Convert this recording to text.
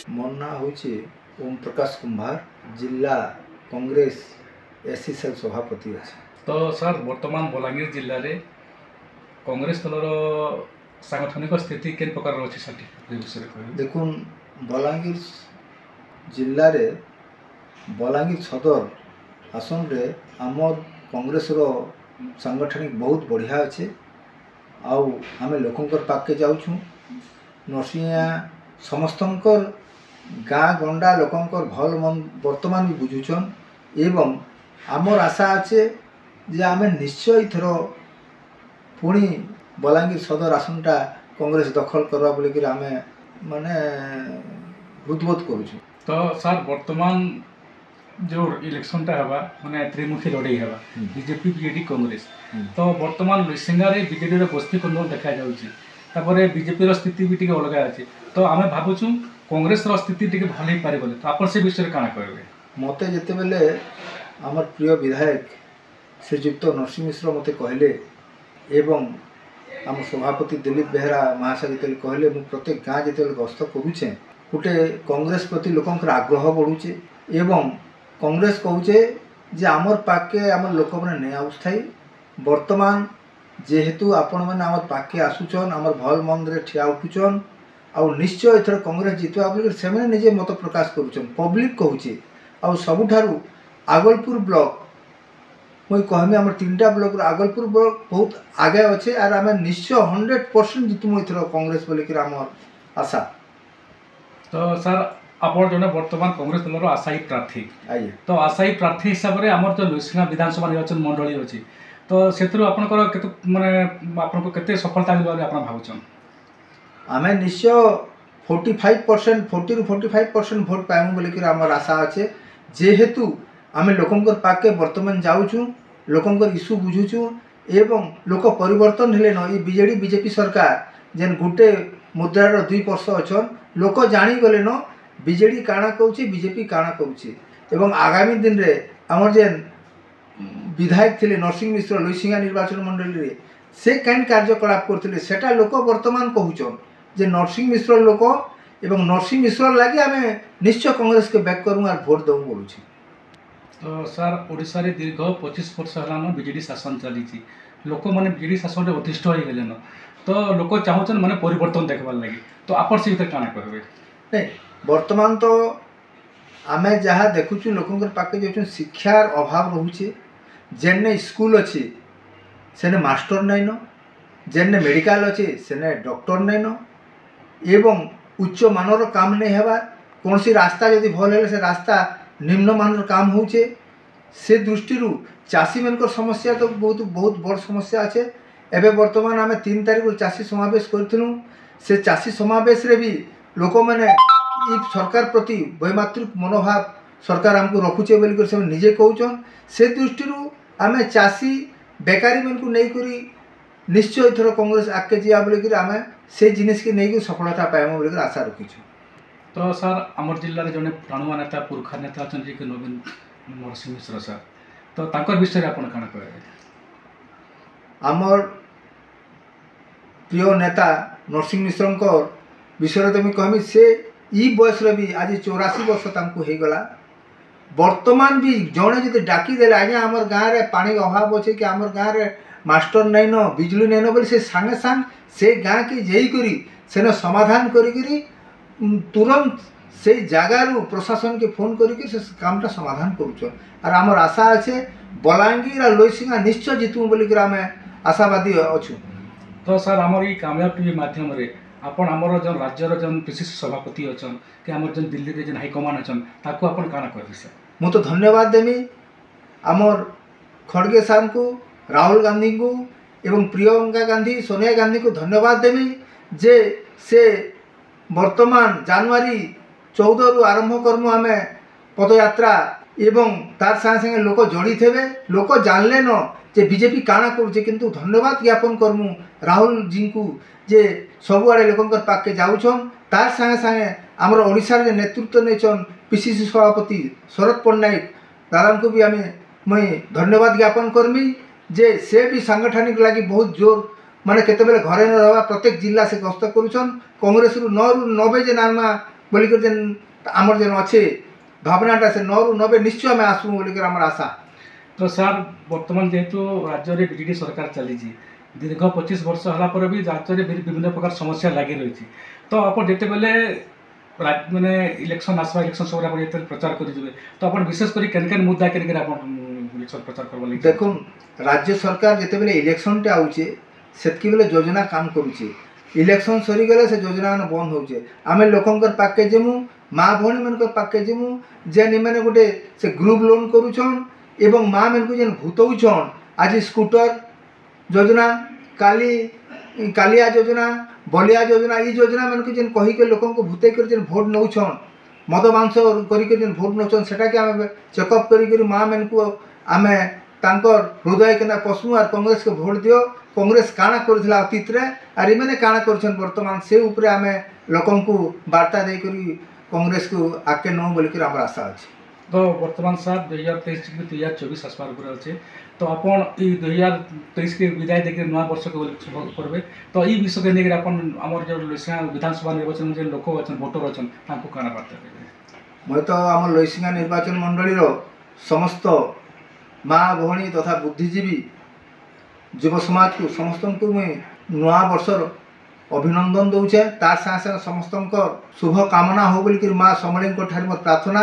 मोर ना हूँ ओम प्रकाश कुंभार जिला कांग्रेस एससी सेल सभापति अच्छे। तो सर बर्तमान बलांगीर जिले में कांग्रेस दलर सांगठनिक स्थिति के प्रकार अच्छी सर देखो बलांगीर जिले रे बलांगीर सदर आसन रे आमर कांग्रेस रो सांगठनिक बहुत बढ़िया अच्छे। आउ आम लोकंकर पाके जाऊँ नरसिंहा समस्तंकर गाँ गंडा लोकंकर भल मन वर्तमान भी बुझुचन एवं आमर आशा अच्छे जे आम निश्चय थर पुणी बलांगीर सदर आसनटा कांग्रेस दखल करवा बोलिक आम माने हृदबोध करुचु। तो सर वर्तमान जो इलेक्शन टा हवा माने त्रिमुखी लड़ाई हवा बीजेपी बीजेडी कांग्रेस तो वर्तमान लुइसिंगा रे बीजेडी रे बस्ती कंदोल देखा जाउची तापरे बीजेपी रो स्थिति भी टिके अलग अछि तो आमे भाबुछु कांग्रेस रो स्थिति टिके भले ही पारे बोले तो आपण से विषय काना कहबे। मते जते बेले हमर प्रिय विधायक श्रीयुक्त नरसिंह मिश्र मते कहले एवं आम सभापति दिलीप बेहरा महाशय जते कहले मु प्रत्येक गाँ जते गस्त करूचे गोटे कांग्रेस प्रति लोकंकर आग्रह बढ़ुचे एवं कांग्रेस कहूचे जे आमर पाके आमर लोक मैंने नहीं आउस्थाई वर्तमान जेहेतु आपण मैंने आमर पाके आसुचन आमर भल मन रे ठिया उठुचन आउ निश्चय एथर कांग्रेस जितवा बोलिक से निजे मत प्रकाश करुचन पब्लिक कहूचे आउ सबुठारु आगलपुर ब्लॉक मुई कहमी आम 3टा ब्लॉक आगलपुर ब्लॉक बहुत आगे अच्छे और आम निश्चय 100% जितमु एथर कांग्रेस बोलिक आमर आशा। तो सर आपण जने वर्तमान कांग्रेस दलर आशायी प्रार्थी आइए तो आशायी प्रार्थी हिसाब से आमर जो लुइसिंगा विधानसभा निर्वाचन मंडली अच्छी तो से आपंकर केते माने आपनको केते सफलता मिलबा आपण भाबुछन। आम निश्चय 45% 40 ରୁ 45% भोट पाइमु बोलिक आमर आशा अच्छे जेहेतु आम लोकंकर पाके वर्तमान जाऊँ लोकंकर इश्यू बुझुचु एवं लोक परिवर्तन हेले न बीजेडी बीजेपी सरकार जेन गोटे मुद्रार 2 वर्ष अच्छन लोक जानीगले न बीजेडी काଣା कौची बीजेपी काଣା कौची एवं आगामी दिन रे आमर जेन विधायक थिले नरसिंह मिश्र लुइसिंगा निर्वाचन मंडली रे से कैन कार्यकलाप करथिले सेटा लोक वर्तमान कहूचन जे नरसिंह मिश्र लोक एवं नरसिंह मिश्र लगे आम निश्चय कांग्रेस के बैक करूँ और भोट दऊ बोलूँ। तो सर ओडिशा रे दीर्घ 25 वर्ष हलान बीजेडी शासन चली लोक मैंने बीजेडी शासन रे अतिष्ठ हो गले न तो लोक चाहूचन माने परिवर्तन देखबार लगी तो आपण से काना कहबे। नहीं वर्तमान तो आम जहाँ देखुचु लोकंकर पाके जो शिक्षार अभाव रोचे जेने स्कूल अच्छे सेने मास्टर नहीं न जेने मेडिकल अच्छे सेने डॉक्टर नहीं न एवं उच्च मानर काम नहीं हेबा कौन सी रास्ता जदि भल है से रास्ता निम्न मानर काम होचे से दृष्टि चाषी मान समस्या तो बहुत बहुत बड़ समस्या अच्छे एवं वर्तमान आम 3 तारिख चाषी समावेश करूँ से चाषी समावेश रे भी लोक मैंने सरकार प्रति वैमात्रिक मनोभाव सरकार आमको रखुचे बोलिक से निजे कहचन से दृष्टि आम चाषी बेकारी मन को नहीं करी निश्चय थर कांग्रेस आगे जा बोलिक आम से जिनिस के नहीं सफलता पाइम बोलिक आशा रखीचु। तो सर आमर जिले में जड़े प्राणुआ नेता पुरखा नेता अच्छा कि नवीन नरसिंह मिश्र सर तो तांकर विषय आप कहते आमर प्रिय नेता नरसिंह मिश्र विषय तो मुझे कहमी से ई बयस भी आज 84 वर्ष हो गला वर्तमान भी जड़े जब डाकीदे आज्ञा आमर गाँव में पानी अभाव अच्छे कि आमर गाँव में मास्टर नहीं न बिजली नहीं न बोली से सांगे सांग से गाँ के जाइकरी सेन समाधान करी तुरंत से जगार प्रशासन के फोन करके से कामटा समाधान करुचन और आमर आशा अच्छे बलांगीर और लुइसिंगा निश्चय जितमु बोलिक आम आशावादी अच्छु। तो सर आमर ये कामयाब टीवी माध्यम रे आपण आमर जो राज्यर जो पिसीसी सभापति अच्छन कि आमर जो दिल्ली रे जो हाईकमान अच्छन ताको आपण काना कहबे सर। मु तो धन्यवाद देमी आमर खड़गे साहब को राहुल गांधी को एवं प्रियंका गांधी सोनिया गांधी को धन्यवाद देमी जे से वर्तमान जनवरी 14 रु आरंभ करमु आम पदयात्रा एवं तार संगे संगे लोक जोड़ी थे लोक जानले न जे बीजेपी काना करुचे किंतु धन्यवाद ज्ञापन करमु राहुल जी को जे सबुआड़े लोकंकर पाके जाऊछन तार संगे संगे आमर ओडिशा रे नेतृत्व नेचन पीसीसी सभापति शरद पट्टनायक दादा को भी आम मुई धन्यवाद ज्ञापन करमी जे से भी सांगठनिक लगी बहुत जोर माने केतेबेले घरे न रहा प्रत्येक जिला से गस्त करुछन कांग्रेस रु 9 ରୁ 90 जे नामा बोलिकर जेन आमर जेन अच्छे भावनाटा से 9 ରୁ 90 निश्चय आम आसबू बोलिकर आमर आशा। तो सार बर्तमान जेहेतु राज्य में बीजेडी सरकार चली दीर्घ 25 वर्ष है भी राज्य में विभिन्न प्रकार समस्या लगी रही। तो आप जिते बेले मैंने इलेक्शन आसवा इलेक्शन सब आप प्रचार करेंगे तो आप विशेषकर केन मुद्दा के इलेक्शन प्रचार करवा देखो राज्य सरकार जिते बेले इलेक्शन टे आउचे सेतकी बेले योजना काम करुचे इलेक्शन सरीगले से योजना बंद होचे आम लोकंकर पाके जेमु माँ भौणी मन पाके जेमु जेन मैंने गोटे से ग्रुप लोन करुछन एवं माँ मन को जेन भूतौछन आज स्कूटर योजना काली कालिया योजना बलिया योजना ये योजना मन को जेन कही के लोक भूते कर जेन भोट नौछन मद मांस करिके जेन भोट नौछन सेटा के आम चेकअप करी माँ मन को आम तांकर हृदय के पशु आर कांग्रेस के भोट दियो कांग्रेस काना करथिला अतीत रे आर इमाने काना करछन वर्तमान से ऊपर आम लोकन को वार्ता दे करी कांग्रेस को आके नौ बोल कर आम आशा अछि। तो वर्तमान सार 2023 की 2024 आसपार पूरा अच्छे तो आपन 2023 के विदाय देकर नया वर्ष के करबे तो ई विषय के लेकर आपन हमर जो लइसिंगा विधानसभा निर्वाचन जे लोक अछन वोटर अछन तांको काना बार्ता देबे। मैं तो आम लइसिंगा निर्वाचन मंडली समस्त माँ भौणी तथा बुद्धिजीवी युव समाज को समस्त को मैं नया वर्षर अभिनंदन दौचे तार साथ समस्त शुभ कामना हो बोल माँ समलें प्रार्थना।